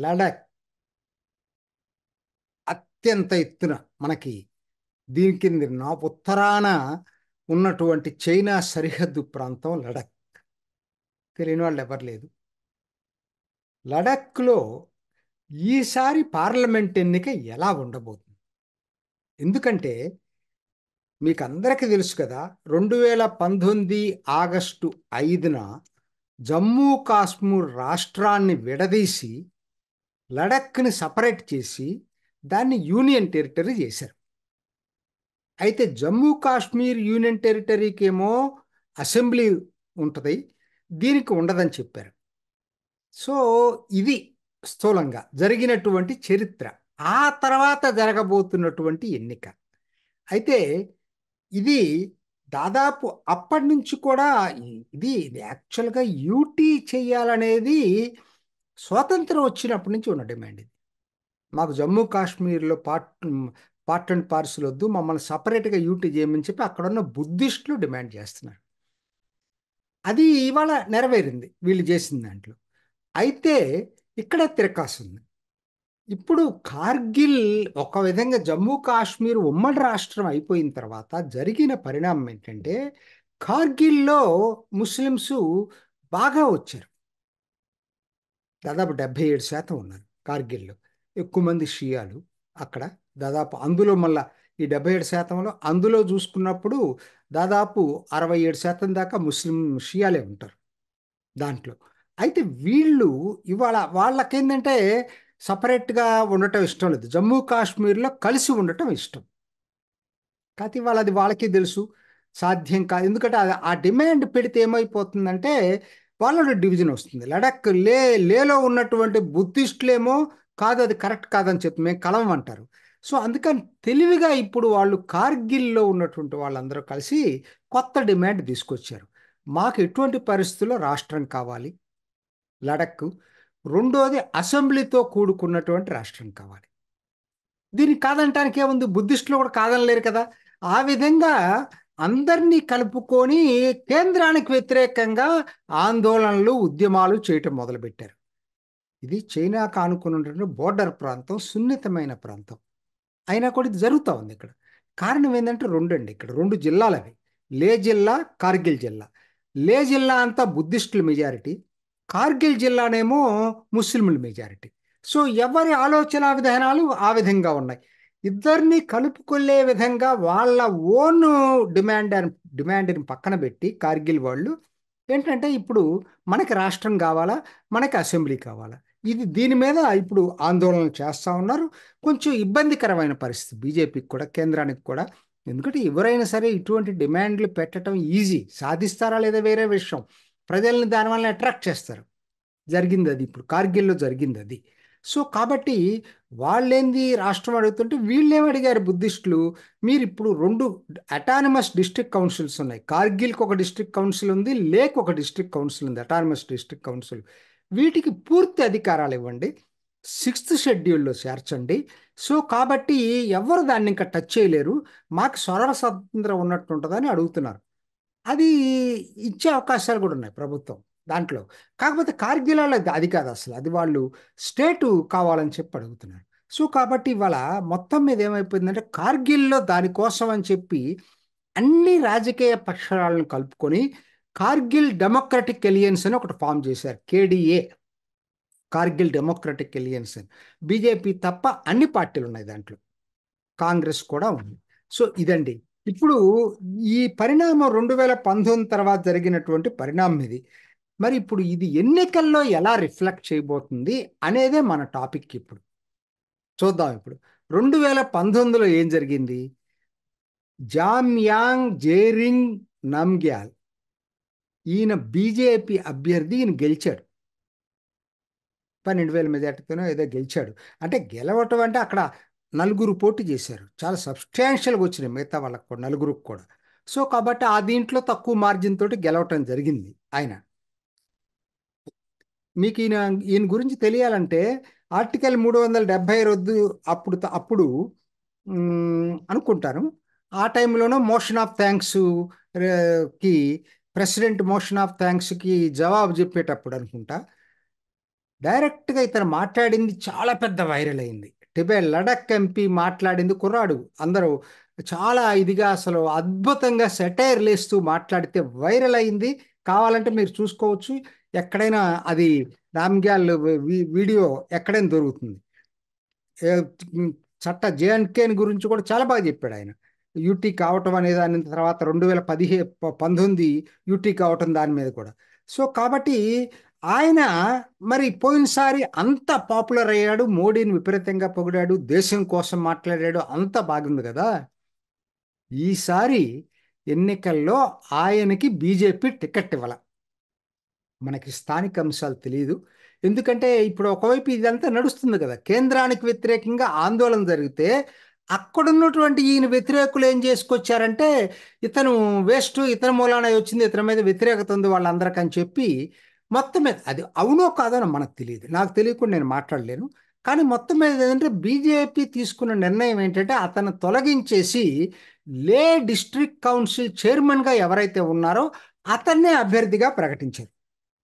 లడఖ్ అత్యంత ఎత్తున మనకి దీని కింద ఉత్తరాన ఉన్నటువంటి చైనా సరిహద్దు ప్రాంతం లడఖ్. తెలియని వాళ్ళు ఎవరు లేదు. లడఖ్లో ఈసారి పార్లమెంట్ ఎన్నిక ఎలా ఉండబోతుంది? ఎందుకంటే మీకు అందరికీ తెలుసు కదా, 2019 ఆగస్టు 5న జమ్మూ కాశ్మీర్ రాష్ట్రాన్ని విడదీసి లడఖ్ని సపరేట్ చేసి దాన్ని యూనియన్ టెరిటరీ చేశారు. అయితే జమ్మూ కాశ్మీర్ యూనియన్ టెరిటరీకి ఏమో అసెంబ్లీ ఉంటుంది, దీనికి ఉండదని చెప్పారు. సో ఇది స్థూలంగా జరిగినటువంటి చరిత్ర. ఆ తర్వాత జరగబోతున్నటువంటి ఎన్నిక అయితే ఇది దాదాపు అప్పటి నుంచి కూడా ఇది యాక్చువల్గా యూటీ చేయాలనేది స్వాతంత్రం వచ్చినప్పటి నుంచి ఉన్న డిమాండ్. ఇది మాకు జమ్మూ కాశ్మీర్లో పార్ట్ అండ్ పార్సల్ వద్దు, మమ్మల్ని సపరేట్గా యూటీ చేయమని చెప్పి అక్కడ ఉన్న బుద్ధిస్టులు డిమాండ్ చేస్తున్నారు. అది ఇవాళ నెరవేరింది వీళ్ళు చేసిన దాంట్లో. అయితే ఇక్కడ తిరకాసుంది. ఇప్పుడు కార్గిల్ ఒక విధంగా జమ్మూ కాశ్మీర్ ఉమ్మడి రాష్ట్రం అయిపోయిన తర్వాత జరిగిన పరిణామం ఏంటంటే, కార్గిల్లో ముస్లిమ్స్ బాగా వచ్చారు. దాదాపు 77% ఉన్నారు కార్గిల్లో. ఎక్కువ మంది షియాలు అక్కడ. దాదాపు అందులో మళ్ళా ఈ 77%లో అందులో చూసుకున్నప్పుడు దాదాపు 67% దాకా ముస్లిం షియాలే ఉంటారు దాంట్లో. అయితే వీళ్ళు ఇవాళ వాళ్ళకేంటంటే సపరేట్గా ఉండటం ఇష్టం లేదు, జమ్మూ కాశ్మీర్లో కలిసి ఉండటం ఇష్టం. కాకపోతే ఇవాళ అది వాళ్ళకి తెలుసు సాధ్యం కాదు. ఎందుకంటే ఆ డిమాండ్ పెడితే ఏమైపోతుందంటే వాళ్ళలో డివిజన్ వస్తుంది. లడఖ్ లేలో ఉన్నటువంటి బుద్ధిస్టులేమో కాదు, అది కరెక్ట్ కాదని చెప్పి మేము కలవమంటారు. సో అందుకని తెలివిగా ఇప్పుడు వాళ్ళు కార్గిల్లో ఉన్నటువంటి వాళ్ళందరూ కలిసి కొత్త డిమాండ్ తీసుకొచ్చారు. మాకు ఎటువంటి పరిస్థితుల్లో రాష్ట్రం కావాలి లడఖ్, రెండోది అసెంబ్లీతో కూడుకున్నటువంటి రాష్ట్రం కావాలి. దీనికి కాదంటానికి ఏముంది, బుద్ధిస్టులు కూడా కాదనలేరు కదా. ఆ విధంగా అందరినీ కలుపుకొని కేంద్రానికి వ్యతిరేకంగా ఆందోళనలు ఉద్యమాలు చేయటం మొదలుపెట్టారు. ఇది చైనాకు ఆనుకున్నటువంటి బోర్డర్ ప్రాంతం, సున్నితమైన ప్రాంతం అయినా కూడా ఇది జరుగుతూ ఉంది ఇక్కడ. కారణం ఏంటంటే రెండండి, ఇక్కడ రెండు జిల్లాలు అవి, లే జిల్లా, కార్గిల్ జిల్లా. లే జిల్లా అంతా బుద్ధిస్టుల మెజారిటీ, కార్గిల్ జిల్లానేమో ముస్లింల మెజారిటీ. సో ఎవరి ఆలోచన విధానాలు ఆ విధంగా ఉన్నాయి. ఇద్దరిని కలుపుకొల్లే విధంగా వాళ్ళ ఓన్ డిమాండ్ని పక్కన పెట్టి కార్గిల్ వాళ్ళు ఏంటంటే ఇప్పుడు మనకి రాష్ట్రం కావాలా, మనకి అసెంబ్లీ కావాలా, దీని మీద ఇప్పుడు ఆందోళనలు చేస్తూ ఉన్నారు. కొంచెం ఇబ్బందికరమైన పరిస్థితి బీజేపీకి కూడా, కేంద్రానికి కూడా. ఎందుకంటే ఎవరైనా సరే ఇటువంటి డిమాండ్లు పెట్టడం ఈజీ, సాధిస్తారా లేదా వేరే విషయం, ప్రజల్ని దానివల్ల అట్రాక్ట్ చేస్తారు. జరిగింది అది, ఇప్పుడు కార్గిల్లో జరిగింది అది. సో కాబట్టి వాళ్ళేంది రాష్ట్రం అడుగుతుంటే వీళ్ళేం అడిగారు బుద్ధిస్టులు, మీరు ఇప్పుడు రెండు అటానమస్ డిస్ట్రిక్ట్ కౌన్సిల్స్ ఉన్నాయి, కార్గిల్కి ఒక డిస్ట్రిక్ట్ కౌన్సిల్ ఉంది, లేక్ ఒక డిస్ట్రిక్ట్ కౌన్సిల్ ఉంది, అటానమస్ డిస్ట్రిక్ట్ కౌన్సిల్. వీటికి పూర్తి అధికారాలు ఇవ్వండి, 6th షెడ్యూల్లో చేర్చండి. సో కాబట్టి ఎవరు దాన్ని ఇంకా టచ్ చేయలేరు, మాకు స్వర స్వతంత్రం ఉన్నట్టు ఉంటుందని అడుగుతున్నారు. అది ఇచ్చే అవకాశాలు కూడా ఉన్నాయి ప్రభుత్వం దాంట్లో. కాకపోతే కార్గిల్ అది కాదు అసలు, అది వాళ్ళు స్టేటు కావాలని చెప్పి అడుగుతున్నారు. సో కాబట్టి ఇవాళ మొత్తం మీద ఏమైపోయిందంటే కార్గిల్లో దానికోసం అని చెప్పి అన్ని రాజకీయ పక్షాలను కలుపుకొని కార్గిల్ డెమోక్రటిక్ ఎలియన్స్ అని ఒకటి ఫామ్ చేశారు, కేడిఏ, కార్గిల్ డెమోక్రటిక్ ఎలియన్స్ అని. బీజేపీ తప్ప అన్ని పార్టీలు ఉన్నాయి దాంట్లో, కాంగ్రెస్ కూడా ఉంది. సో ఇదండి ఇప్పుడు ఈ పరిణామం 2019 తర్వాత జరిగినటువంటి పరిణామం ఇది. మరి ఇప్పుడు ఇది ఎన్నికల్లో ఎలా రిఫ్లెక్ట్ చేయబోతుంది అనేదే మన టాపిక్. ఇప్పుడు చూద్దాం. ఇప్పుడు 2019లో ఏం జరిగింది, జామ్యాంగ్ జేరింగ్ నమ్గ్యాల్ ఈయన బీజేపీ అభ్యర్థి, ఈయన గెలిచాడు 12,000 మెజార్టీతోనో ఏదో గెలిచాడు. అంటే గెలవటం అంటే అక్కడ నలుగురు పోటీ చేశారు, చాలా సబ్స్టాన్షియల్గా వచ్చినాయి మిగతా వాళ్ళకు కూడా, నలుగురికి కూడా. సో కాబట్టి ఆ దీంట్లో తక్కువ మార్జిన్ తోటి గెలవటం జరిగింది ఆయన. మీకు ఈయన గురించి తెలియాలంటే ఆర్టికల్ 370 రద్దు అప్పుడు అనుకుంటాను, ఆ టైంలోనూ మోషన్ ఆఫ్ థ్యాంక్స్ కి, ప్రెసిడెంట్ మోషన్ ఆఫ్ థ్యాంక్స్కి జవాబు చెప్పేటప్పుడు అనుకుంటా, డైరెక్ట్గా ఇతను మాట్లాడింది చాలా పెద్ద వైరల్ అయింది. లడక్ ఎంపీ మాట్లాడింది, కుర్రాడు అందరూ చాలా ఇదిగా అసలు అద్భుతంగా సెటైర్ లేస్తూ మాట్లాడితే వైరల్ అయింది. కావాలంటే మీరు చూసుకోవచ్చు, ఎక్కడైనా అది రామ్గ్యాల్ వీడియో ఎక్కడైనా దొరుకుతుంది. ఏ, చట్ట జేఎన్కేని గురించి కూడా చాలా బాగా చెప్పాడు ఆయన. యూటీ కావటం అనే దాని తర్వాత 2019 యూటీ కావటం దాని మీద కూడా. సో కాబట్టి ఆయన మరి పోయినసారి అంత పాపులర్ అయ్యాడు, మోడీని విపరీతంగా పొగిడాడు, దేశం కోసం మాట్లాడాడు, అంత బాగుంది కదా. ఈసారి ఎన్నికల్లో ఆయనకి బీజేపీ టికెట్ ఇవ్వాల. మనకి స్థానిక అంశాలు తెలియదు. ఎందుకంటే ఇప్పుడు ఒకవైపు ఇదంతా నడుస్తుంది కదా, కేంద్రానికి వ్యతిరేకంగా ఆందోళన జరిగితే అక్కడున్నటువంటి ఈయన వ్యతిరేకులు ఏం చేసుకొచ్చారంటే, ఇతను వేస్ట్, ఇతని మూలాన వచ్చింది, ఇతని మీద వ్యతిరేకత ఉంది వాళ్ళందరికీ అని చెప్పి మొత్తం మీద, అది అవునో కాదో మనకు తెలియదు, నాకు తెలియకుండా నేను మాట్లాడలేను. కానీ మొత్తం మీద ఏంటంటే బీజేపీ తీసుకున్న నిర్ణయం ఏంటంటే అతను తొలగించేసి లే డిస్ట్రిక్ట్ కౌన్సిల్ చైర్మన్గా ఎవరైతే ఉన్నారో అతన్నే అభ్యర్థిగా ప్రకటించారు.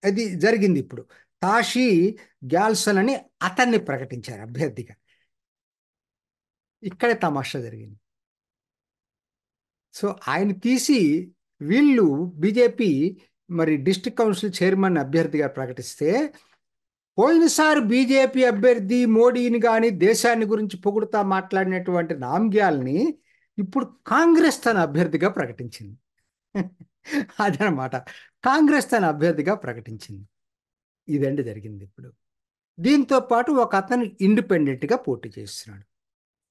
అది జరిగింది ఇప్పుడు. తాషీ గ్యాల్సన్ అని అతన్ని ప్రకటించారు అభ్యర్థిగా. ఇక్కడే తమాషా జరిగింది. సో ఆయన తీసి వీళ్ళు బీజేపీ మరి డిస్ట్రిక్ట్ కౌన్సిల్ చైర్మన్ అభ్యర్థిగా ప్రకటిస్తే, పోయినసారి బీజేపీ అభ్యర్థి మోడీని కానీ దేశాన్ని గురించి పొగుడుతా మాట్లాడినటువంటి నామ్గ్యాల్ని ఇప్పుడు కాంగ్రెస్ తన అభ్యర్థిగా ప్రకటించింది. అదనమాట, కాంగ్రెస్ తన అభ్యర్థిగా ప్రకటించింది. ఇదండి జరిగింది ఇప్పుడు. దీంతో పాటు ఒక అతను ఇండిపెండెంట్గా పోటీ చేస్తున్నాడు.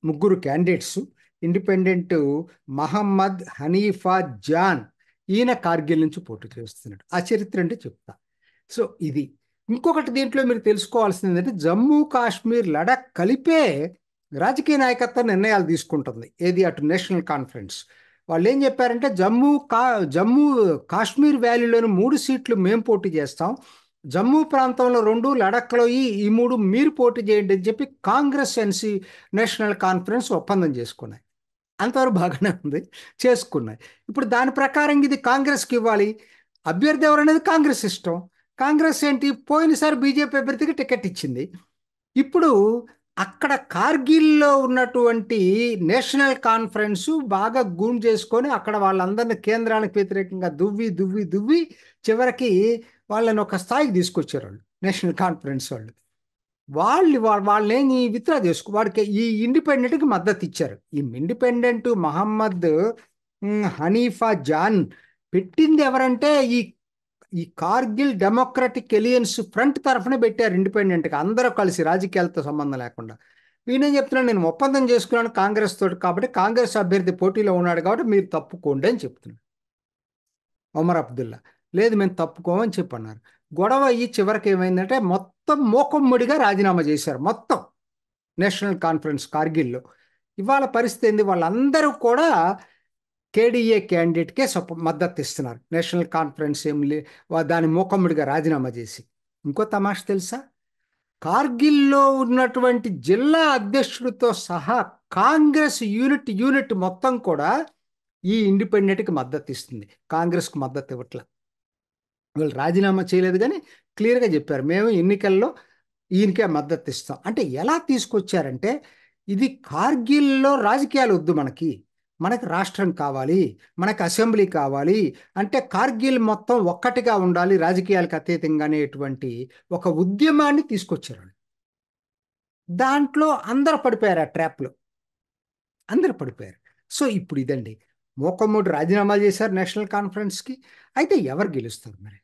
ముగ్గురు క్యాండిడేట్స్ ఇండిపెండెంట్. మహమ్మద్ హనీఫా జాన్, ఈయన కార్గిల్ నుంచి పోటీ చేస్తున్నాడు. ఆ చరిత్ర అంటే చెప్తా. సో ఇది ఇంకొకటి దీంట్లో మీరు తెలుసుకోవాల్సింది ఏంటంటే, జమ్మూ కాశ్మీర్ లడాక్ కలిపే రాజకీయ నాయకత్వం నిర్ణయాలు తీసుకుంటుంది. ఏది అటు నేషనల్ కాన్ఫరెన్స్ వాళ్ళు ఏం చెప్పారంటే, జమ్మూ కాశ్మీర్ వ్యాలీలోని 3 సీట్లు మేము పోటీ చేస్తాం, జమ్మూ ప్రాంతంలో 2, లడఖ్లో ఈ 3 మీరు పోటీ చేయండి అని చెప్పి కాంగ్రెస్ నేషనల్ కాన్ఫరెన్స్ ఒప్పందం చేసుకున్నాయి. అంతవరకు బాగానే ఉంది, చేసుకున్నాయి. ఇప్పుడు దాని ప్రకారం ఇది కాంగ్రెస్కి ఇవ్వాలి. అభ్యర్థి ఎవరనేది కాంగ్రెస్ ఇష్టం. కాంగ్రెస్ ఏంటి, పోయినసారి బీజేపీ అభ్యర్థికి టికెట్ ఇచ్చింది. ఇప్పుడు అక్కడ కార్గిల్లో ఉన్నటువంటి నేషనల్ కాన్ఫరెన్స్ బాగా గూమ్ చేసుకొని అక్కడ వాళ్ళందరినీ కేంద్రానికి వ్యతిరేకంగా దువ్వి దువ్వి దువ్వి చివరికి వాళ్ళని ఒక స్థాయికి తీసుకొచ్చారు వాళ్ళు, నేషనల్ కాన్ఫరెన్స్ వాళ్ళు. వాళ్ళని విత్డ్రా వాడికి ఈ ఇండిపెండెంట్కి మద్దతు ఇచ్చారు. ఈ ఇండిపెండెంట్ మహమ్మద్ హనీఫా జాన్ పెట్టింది ఎవరంటే ఈ ఈ కార్గిల్ డెమోక్రటిక్ ఎలియన్స్ ఫ్రంట్ తరఫున పెట్టారు ఇండిపెండెంట్గా, అందరూ కలిసి, రాజకీయాలతో సంబంధం లేకుండా. ఈయనేం చెప్తున్నాను, నేను ఒప్పందం చేసుకున్నాను కాంగ్రెస్ తోటి, కాబట్టి కాంగ్రెస్ అభ్యర్థి పోటీలో ఉన్నాడు కాబట్టి మీరు తప్పుకోండి అని చెప్తున్నాడు. ఒమర్ అబ్దుల్లా లేదు మేము తప్పుకోమని చెప్పన్నారు. గొడవ అయ్యి చివరికి ఏమైందంటే మొత్తం మూకుమ్మడిగా రాజీనామా చేశారు మొత్తం నేషనల్ కాన్ఫరెన్స్ కార్గిల్లో. ఇవాళ పరిస్థితి ఏంది, వాళ్ళందరూ కూడా కేడీఏ క్యాండిడేట్కే మద్దతు ఇస్తున్నారు. నేషనల్ కాన్ఫరెన్స్ దాని మూకమ్ముడిగా రాజీనామా చేసి. ఇంకో తమాష తెలుసా, కార్గిల్లో ఉన్నటువంటి జిల్లా అధ్యక్షుడితో సహా కాంగ్రెస్ యూనిట్ మొత్తం కూడా ఈ ఇండిపెండెంట్కి మద్దతు ఇస్తుంది, కాంగ్రెస్కి మద్దతు ఇవ్వట్ల. వాళ్ళు రాజీనామా చేయలేదు కానీ క్లియర్గా చెప్పారు మేము ఎన్నికల్లో ఈయనకే మద్దతు ఇస్తాం. అంటే ఎలా తీసుకొచ్చారంటే, ఇది కార్గిల్లో రాజకీయాలు వద్దు, మనకి రాష్ట్రం కావాలి, మనకు అసెంబ్లీ కావాలి, అంటే కార్గిల్ మొత్తం ఒక్కటిగా ఉండాలి రాజకీయాలకు అతీతంగా అనేటువంటి ఒక ఉద్యమాన్ని తీసుకొచ్చారు. దాంట్లో అందరూ పడిపోయారు, ఆ ట్రాప్లో అందరూ పడిపోయారు. సో ఇప్పుడు ఇదండి, మూకమ్మూడి రాజీనామా చేశారు నేషనల్ కాన్ఫరెన్స్కి. అయితే ఎవరు గెలుస్తారు, మరి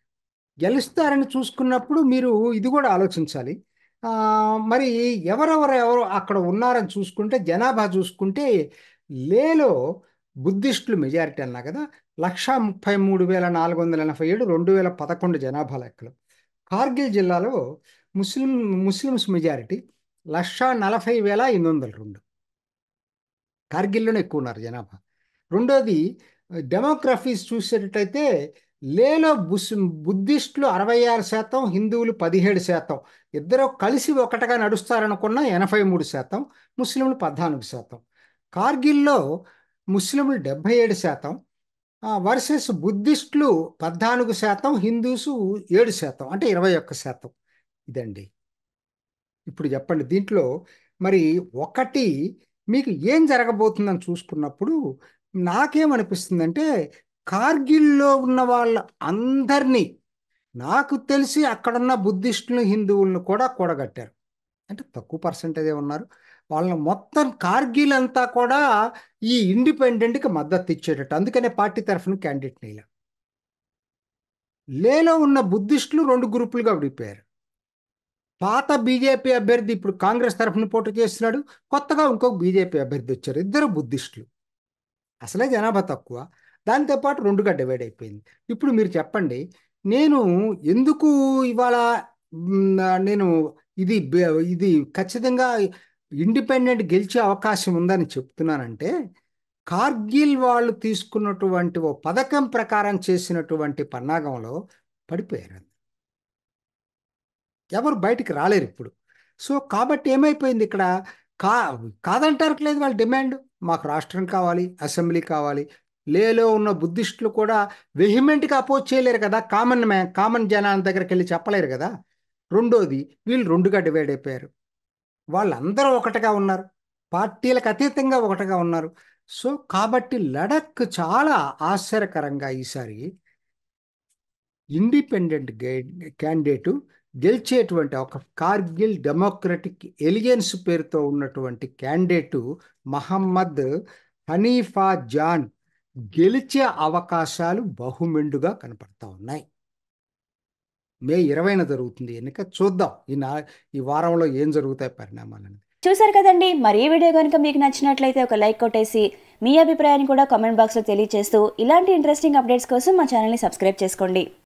గెలుస్తారని చూసుకున్నప్పుడు మీరు ఇది కూడా ఆలోచించాలి. మరి ఎవరు అక్కడ ఉన్నారని చూసుకుంటే, జనాభా చూసుకుంటే లేలో బుద్ధిస్టులు మెజారిటీ అన్నా కదా, 1,33,487 2011 జనాభా లెక్కలు. కార్గిల్ జిల్లాలో ముస్లిమ్స్ మెజారిటీ 1,40,802. కార్గిల్లోనే ఎక్కువ ఉన్నారు జనాభా. రెండోది డెమోగ్రఫీస్ చూసేటట్టయితే లేలో బుద్ధిస్టులు 66%, హిందువులు 17%, ఇద్దరు కలిసి ఒకటిగా నడుస్తారనుకున్న 83%, ముస్లింలు 14%. కార్గిల్లో ముస్లింలు 77%, వర్సెస్ బుద్ధిస్టులు 14%, హిందూసు 7%, అంటే 21%. ఇదండి. ఇప్పుడు చెప్పండి దీంట్లో మరి ఒకటి మీకు ఏం జరగబోతుందని చూసుకున్నప్పుడు నాకేమనిపిస్తుందంటే కార్గిల్లో ఉన్న వాళ్ళ అందరినీ నాకు తెలిసి అక్కడున్న బుద్ధిస్టులు హిందువులను కూడా కూడగట్టారు. అంటే తక్కువ పర్సెంటేజే ఉన్నారు. వాళ్ళని మొత్తం కార్గిల్ అంతా కూడా ఈ ఇండిపెండెంట్కి మద్దతు ఇచ్చేటట్టు, అందుకనే పార్టీ తరఫున క్యాండిడేట్ నేల. లేలో ఉన్న బుద్ధిస్టులు రెండు గ్రూపులుగా విడిపోయారు. పాత బీజేపీ అభ్యర్థి ఇప్పుడు కాంగ్రెస్ తరఫున పోటీ చేస్తున్నాడు, కొత్తగా ఇంకొక బీజేపీ అభ్యర్థి వచ్చారు, ఇద్దరు బుద్ధిస్టులు. అసలే జనాభా తక్కువ, దాంతోపాటు రెండుగా డివైడ్ అయిపోయింది. ఇప్పుడు మీరు చెప్పండి, నేను ఎందుకు ఇవాళ నేను ఇది ఖచ్చితంగా ఇండిపెండెంట్ గెలిచే అవకాశం ఉందని చెప్తున్నానంటే కార్గిల్ వాళ్ళు తీసుకున్నటువంటి ఓ పథకం ప్రకారం చేసినటువంటి పన్నాగంలో పడిపోయారు. ఎవరు బయటికి రాలేరు ఇప్పుడు. సో కాబట్టి ఏమైపోయింది ఇక్కడ, కా కాదంటారట్లేదు వాళ్ళ డిమాండ్, మాకు రాష్ట్రం కావాలి, అసెంబ్లీ కావాలి. లేలో ఉన్న బుద్ధిస్టులు కూడా వెహిమెంట్గా అపోజ్ చేయలేరు కదా, కామన్ జనాల దగ్గరికి వెళ్ళి చెప్పలేరు కదా. రెండోది, వీళ్ళు రెండుగా డివైడ్ అయిపోయారు. వాళ్ళందరూ ఒకటిగా ఉన్నారు, పార్టీలకు అతీతంగా ఒకటిగా ఉన్నారు. సో కాబట్టి లడఖ్ చాలా ఆశ్చర్యకరంగా ఈసారి ఇండిపెండెంట్ క్యాండిడేటు గెలిచేటువంటి ఒక కార్గిల్ డెమోక్రటిక్ ఎలియన్స్ పేరుతో ఉన్నటువంటి క్యాండిడేటు మహమ్మద్ హనీఫా జాన్ గెలిచే అవకాశాలు బహుమెండుగా కనపడతా ఉన్నాయి. మే 20న జరుగుతుంది ఎన్నిక, చూద్దాం ఈ వారంలో ఏం జరుగుతాయి పరిణామాలని. చూసారు కదండి, మరి ఈ వీడియో కనుక మీకు నచ్చినట్లయితే ఒక లైక్ కొట్టేసి మీ అభిప్రాయాన్ని కూడా కామెంట్ బాక్స్లో తెలియజేస్తూ ఇలాంటి ఇంట్రెస్టింగ్ అప్డేట్స్ కోసం మా ఛానల్ని సబ్స్క్రైబ్ చేసుకోండి.